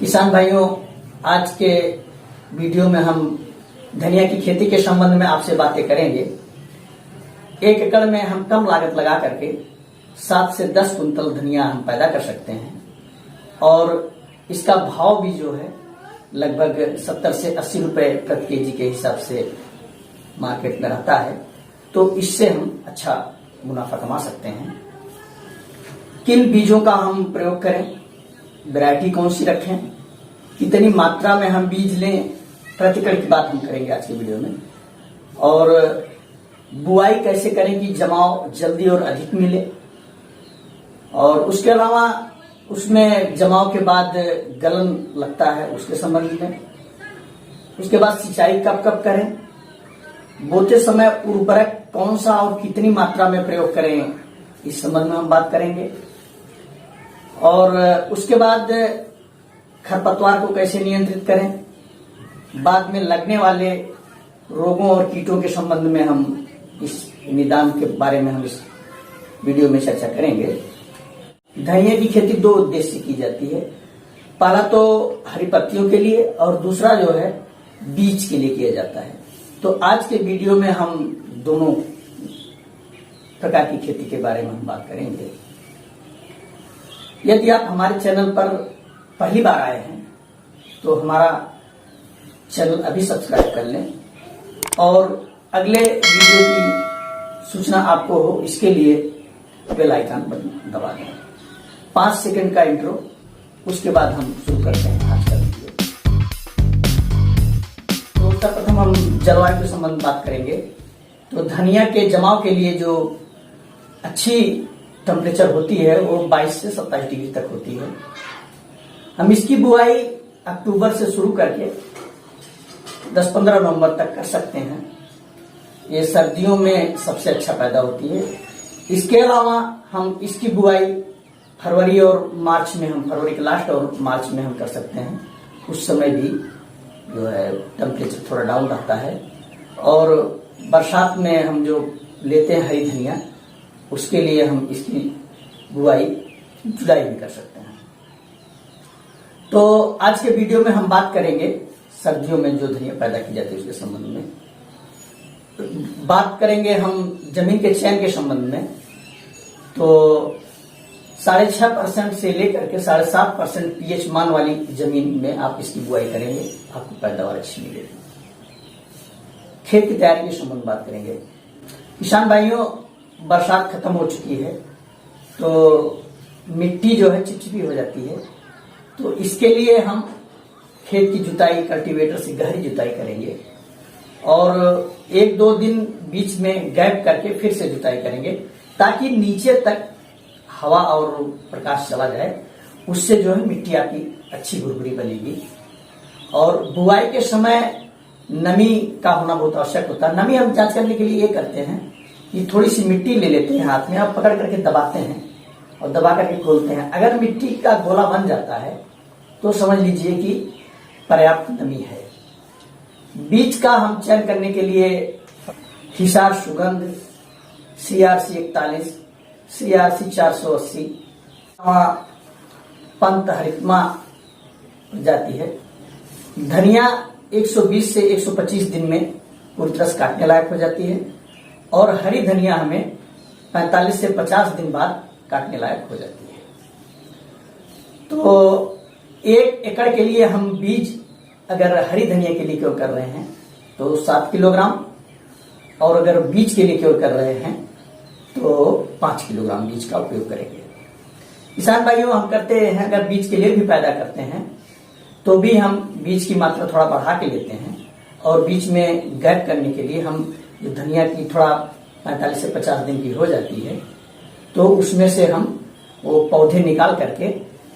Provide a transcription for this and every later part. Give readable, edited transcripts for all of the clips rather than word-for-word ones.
किसान भाइयों, आज के वीडियो में हम धनिया की खेती के संबंध में आपसे बातें करेंगे। 1 एकड़ में हम कम लागत लगा करके 7 से 10 कुंतल धनिया हम पैदा कर सकते हैं और इसका भाव भी जो है लगभग 70 से 80 रुपए प्रति केजी के हिसाब से मार्केट में रहता है। तो इससे हम अच्छा मुनाफा कमा सकते हैं। किन बीजों का हम प्रयोग करें, वैरायटी कौन सी रखें, कितनी मात्रा में हम बीज लें, प्रति एकड़ की बात हम करेंगे आज के वीडियो में। और बुआई कैसे करें कि जमाव जल्दी और अधिक मिले, और उसके अलावा उसमें जमाव के बाद गलन लगता है उसके संबंध में। उसके बाद सिंचाई कब कब करें, बोते समय उर्वरक कौन सा और कितनी मात्रा में प्रयोग करें, इस संबंध में हम बात करेंगे। और उसके बाद खरपतवार को कैसे नियंत्रित करें, बाद में लगने वाले रोगों और कीटों के संबंध में हम इस निदान के बारे में हम इस वीडियो में चर्चा करेंगे। धनिया की खेती 2 उद्देश्य से की जाती है। पहला तो हरी पत्तियों के लिए और दूसरा जो है बीज के लिए किया जाता है। तो आज के वीडियो में हम दोनों प्रकार की खेती के बारे में हम बात करेंगे। यदि आप हमारे चैनल पर पहली बार आए हैं तो हमारा चैनल अभी सब्सक्राइब कर लें और अगले वीडियो की सूचना आपको हो इसके लिए बेल आइकन बटन दबा दें। 5 सेकंड का इंट्रो, उसके बाद हम शुरू करते हैं आज का वीडियो। तो सर्वप्रथम हम जलवायु के संबंध में बात करेंगे। तो धनिया के जमाव के लिए जो अच्छी टेम्परेचर होती है वो 22 से 27 डिग्री तक होती है। हम इसकी बुआई अक्टूबर से शुरू करके 10-15 नवंबर तक कर सकते हैं। ये सर्दियों में सबसे अच्छा पैदा होती है। इसके अलावा हम इसकी बुआई फरवरी और मार्च में, हम फरवरी के लास्ट और मार्च में हम कर सकते हैं। उस समय भी जो है टेम्परेचर थोड़ा डाउन रहता है। और बरसात में हम जो लेते हैं हरी धनिया, उसके लिए हम इसकी बुआई जुलाई में कर सकते हैं। तो आज के वीडियो में हम बात करेंगे सर्दियों में जो धनिया पैदा की जाती है उसके संबंध में। बात करेंगे हम जमीन के चयन के संबंध में। तो 6.5% से लेकर के 7.5% pH मान वाली जमीन में आप इसकी बुआई करेंगे, आपको पैदावार अच्छी मिलेगी। खेत की तैयारी के संबंध में बात करेंगे। किसान भाइयों, बरसात खत्म हो चुकी है तो मिट्टी जो है चिपचिपी हो जाती है। तो इसके लिए हम खेत की जुताई कल्टीवेटर से गहरी जुताई करेंगे और 1-2 दिन बीच में गैप करके फिर से जुताई करेंगे ताकि नीचे तक हवा और प्रकाश चला जाए। उससे जो है मिट्टी आपकी अच्छी भुरभुरी बनेगी। और बुआई के समय नमी का होना बहुत आवश्यक होता है। नमी हम जांच करने के लिए ये करते हैं कि थोड़ी सी मिट्टी ले लेते हैं हाथ में और पकड़ करके दबाते हैं और दबा करके खोलते हैं। अगर मिट्टी का गोला बन जाता है तो समझ लीजिए कि पर्याप्त नमी है। बीज का हम चयन करने के लिए हिसार सुगंध, CRC 41, CRC 480, पंत हरितमा जाती है। धनिया 120 से 125 दिन में पूरी तरह से काटने लायक हो जाती है और हरी धनिया हमें 45 से 50 दिन बाद काटने लायक हो जाती है। तो 1 एकड़ के लिए हम बीज अगर हरी धनिया के लिए क्यों कर रहे हैं तो 7 किलोग्राम, और अगर बीज के लिए क्यों कर रहे हैं तो 5 किलोग्राम बीज का उपयोग करेंगे। किसान भाइयों, हम करते हैं अगर बीज के लिए भी पैदा करते हैं तो भी हम बीज की मात्रा थोड़ा बढ़ा के लेते हैं और बीच में गैप करने के लिए हम जो धनिया की थोड़ा 45 से 50 दिन की हो जाती है तो उसमें से हम वो पौधे निकाल करके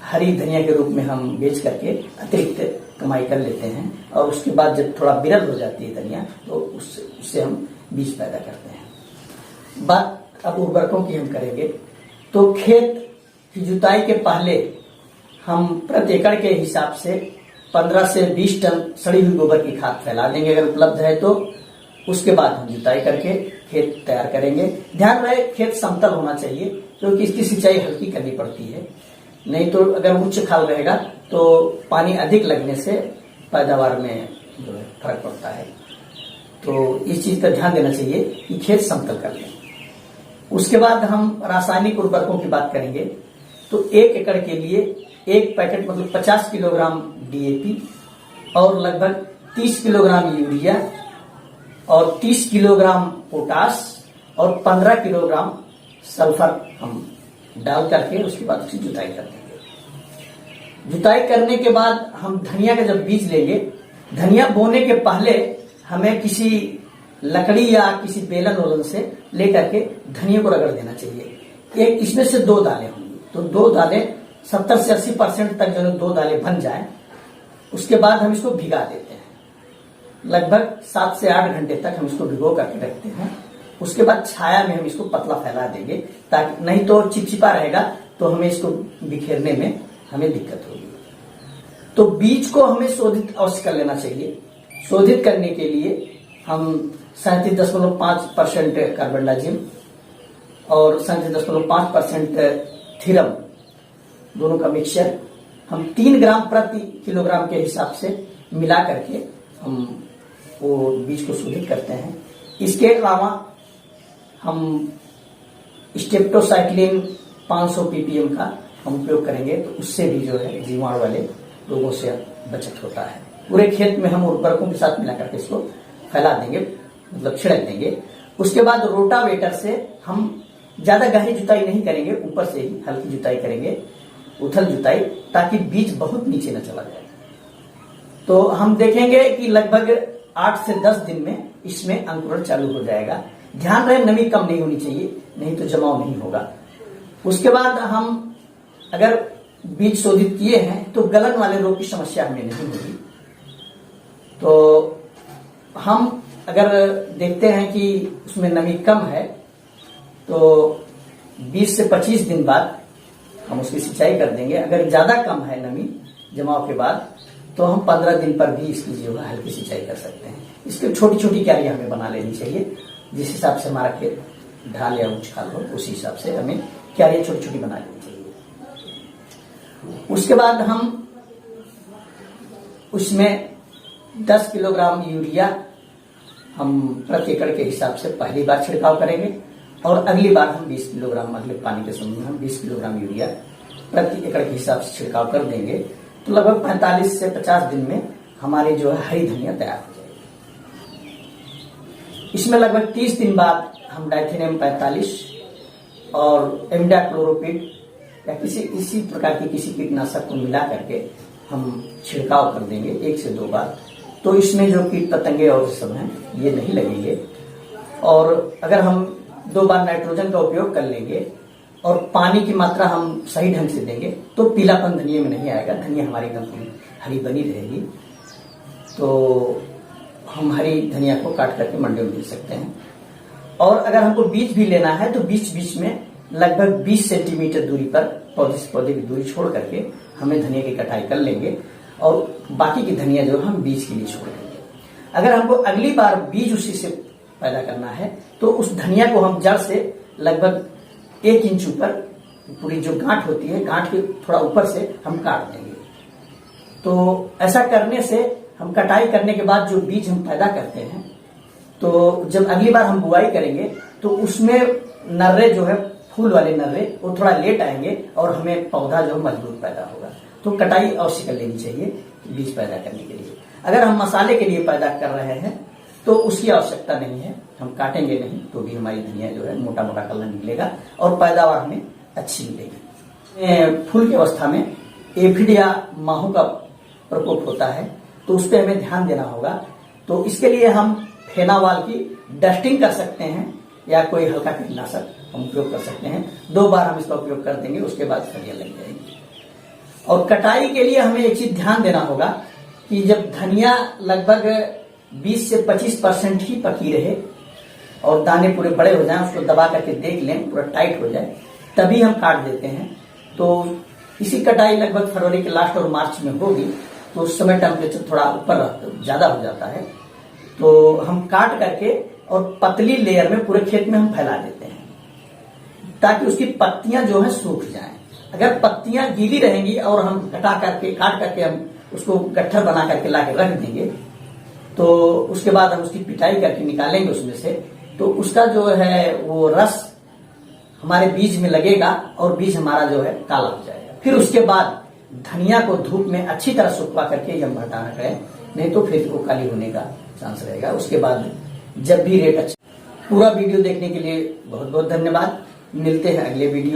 हरी धनिया के रूप में हम बेच करके अतिरिक्त कमाई कर लेते हैं। और उसके बाद जब थोड़ा बिरल हो जाती है धनिया तो उससे हम बीज पैदा करते हैं। बात अब उर्वरकों की हम करेंगे। तो खेत की जुताई के पहले हम प्रति एकड़ के हिसाब से 15 से 20 टन सड़ी हुई गोबर की खाद फैला देंगे अगर उपलब्ध है तो। उसके बाद हम जुताई करके खेत तैयार करेंगे। ध्यान रहे खेत समतल होना चाहिए क्योंकि इसकी सिंचाई हल्की करनी पड़ती है। नहीं तो अगर उच्च खाल रहेगा तो पानी अधिक लगने से पैदावार में जो है फर्क पड़ता है। तो इस चीज पर ध्यान देना चाहिए कि खेत समतल कर लें। उसके बाद हम रासायनिक उर्वरकों की बात करेंगे। तो 1 एकड़ के लिए 1 पैकेट मतलब 50 किलोग्राम DAP और लगभग 30 किलोग्राम यूरिया और 30 किलोग्राम पोटास और 15 किलोग्राम सल्फर हम डाल करके उसके बाद उसकी जुताई कर देंगे। जुताई करने के बाद हम धनिया का जब बीज लेंगे, धनिया बोने के पहले हमें किसी लकड़ी या किसी बेलन वोलन से लेकर के धनिया को रगड़ देना चाहिए। एक इसमें से 2 दालें होंगी, तो 2 दालें 70 से 80% तक जो 2 दालें बन जाएं, उसके बाद हम इसको भिगा देते हैं। लगभग 7 से 8 घंटे तक हम इसको भिगो करके रखते हैं। उसके बाद छाया में हम इसको पतला फैला देंगे, ताकि नहीं तो चिपचिपा रहेगा तो हमें इसको बिखेरने में हमें दिक्कत होगी। तो बीज को हमें शोधित अवश्य कर लेना चाहिए। शोधित करने के लिए हम 37.5% कार्बनडाजिम और 37.5% थीरम दोनों का मिक्सचर हम 3 ग्राम प्रति किलोग्राम के हिसाब से मिला करके हम वो बीज को शोधित करते हैं। इसके अलावा हम स्टेप्टोसाइक्लिन 500 ppm का हम उपयोग करेंगे, तो उससे भी जो है जीवाणु वाले रोगों से बचत होता है। पूरे खेत में हम उर्वरकों के साथ मिला करके इसको फैला देंगे, मतलब छिड़क देंगे। उसके बाद रोटावेटर से हम ज्यादा गहरी जुताई नहीं करेंगे, ऊपर से ही हल्की जुताई करेंगे, उथल जुताई, ताकि बीज बहुत नीचे न चला जाए। तो हम देखेंगे कि लगभग 8 से 10 दिन में इसमें अंकुरण चालू हो जाएगा। ध्यान रहे नमी कम नहीं होनी चाहिए, नहीं तो जमाव नहीं होगा। उसके बाद हम अगर बीज शोधित किए हैं तो गलन वाले रोग की समस्या हमें नहीं होगी। तो हम अगर देखते हैं कि उसमें नमी कम है तो 20 से 25 दिन बाद हम उसकी सिंचाई कर देंगे। अगर ज्यादा कम है नमी जमाव के बाद तो हम 15 दिन पर भी इसकी जो है हल्की सिंचाई कर सकते हैं। इसकी छोटी छोटी क्यारियां हमें बना लेनी चाहिए, जिस हिसाब से हमारा खेत ढाल या ऊंच खाल हो उसी हिसाब से हमें क्यारियां छोटी छोटी बना लेनी चाहिए। उसके बाद हम उसमें 10 किलोग्राम यूरिया हम प्रति एकड़ के हिसाब से पहली बार छिड़काव करेंगे और अगली बार हम 20 किलोग्राम, अगले पानी के समय में हम 20 किलोग्राम यूरिया प्रति एकड़ के हिसाब से छिड़काव कर देंगे। तो लगभग 45 से 50 दिन में हमारी जो है हरी धनिया तैयार हो जाएगी। इसमें लगभग 30 दिन बाद हम डाइथेनियम 45 और इमिडाक्लोरोपिड या इसी प्रकार की किसी कीटनाशक को मिला करके हम छिड़काव कर देंगे 1 से 2 बार। तो इसमें जो कीट पतंगे और सब हैं ये नहीं लगेंगे। और अगर हम 2 बार नाइट्रोजन का उपयोग कर लेंगे और पानी की मात्रा हम सही ढंग से देंगे तो पीलापन धनिया में नहीं आएगा, धनिया हमारी एकदम हरी बनी रहेगी। तो हम हरी धनिया को काट करके मंडी में बेच सकते हैं। और अगर हमको बीज भी लेना है तो बीच बीच में लगभग 20 सेंटीमीटर दूरी पर पौधे से पौधे की दूरी छोड़ करके हमें धनिया की कटाई कर लेंगे और बाकी की धनिया जो हम बीज के लिए छोड़ देंगे। अगर हमको अगली बार बीज उसी से पैदा करना है तो उस धनिया को हम जड़ से लगभग 1 इंच ऊपर, पूरी जो गांठ होती है गांठ के थोड़ा ऊपर से हम काट देंगे। तो ऐसा करने से हम कटाई करने के बाद जो बीज हम पैदा करते हैं, तो जब अगली बार हम बुआई करेंगे तो उसमें नर्रे जो है फूल वाले नर्रे वो थोड़ा लेट आएंगे और हमें पौधा जो मजबूत पैदा होगा। तो कटाई अवश्य कर लेनी चाहिए बीज पैदा करने के लिए। अगर हम मसाले के लिए पैदा कर रहे हैं तो उसकी आवश्यकता नहीं है, हम काटेंगे नहीं तो भी हमारी धनिया जो है मोटा मोटा कलर निकलेगा और पैदावार हमें अच्छी मिलेगी। फूल की अवस्था में एफिड या माहू का प्रकोप होता है तो उस पर हमें ध्यान देना होगा। तो इसके लिए हम फेनावाल की डस्टिंग कर सकते हैं या कोई हल्का कीटनाशक हम उपयोग कर सकते हैं। 2 बार हम इसका उपयोग कर देंगे, उसके बाद फलियां लग जाएंगी। और कटाई के लिए हमें एक चीज ध्यान देना होगा कि जब धनिया लगभग 20 से 25% ही पकी रहे और दाने पूरे बड़े हो जाएं, उसको दबा करके देख लें पूरा टाइट हो जाए, तभी हम काट देते हैं। तो इसी कटाई लगभग फरवरी के लास्ट और मार्च में होगी, तो उस समय टेम्परेचर थोड़ा ऊपर ज्यादा हो जाता है। तो हम काट करके और पतली लेयर में पूरे खेत में हम फैला देते हैं ताकि उसकी पत्तियां जो है सूख जाएं अगर पत्तियां गीली रहेंगी और हम काट करके हम उसको गट्ठर बना करके ला के रख देंगे, तो उसके बाद हम उसकी पिटाई करके निकालेंगे उसमें से, तो उसका जो है वो रस हमारे बीज में लगेगा और बीज हमारा जो है काला हो जाएगा। फिर उसके बाद धनिया को धूप में अच्छी तरह सुखवा करके ही हम हटाना करें, नहीं तो फिर वो काली होने का चांस रहेगा। उसके बाद जब भी रेट अच्छा। पूरा वीडियो देखने के लिए बहुत बहुत धन्यवाद। मिलते हैं अगले वीडियो।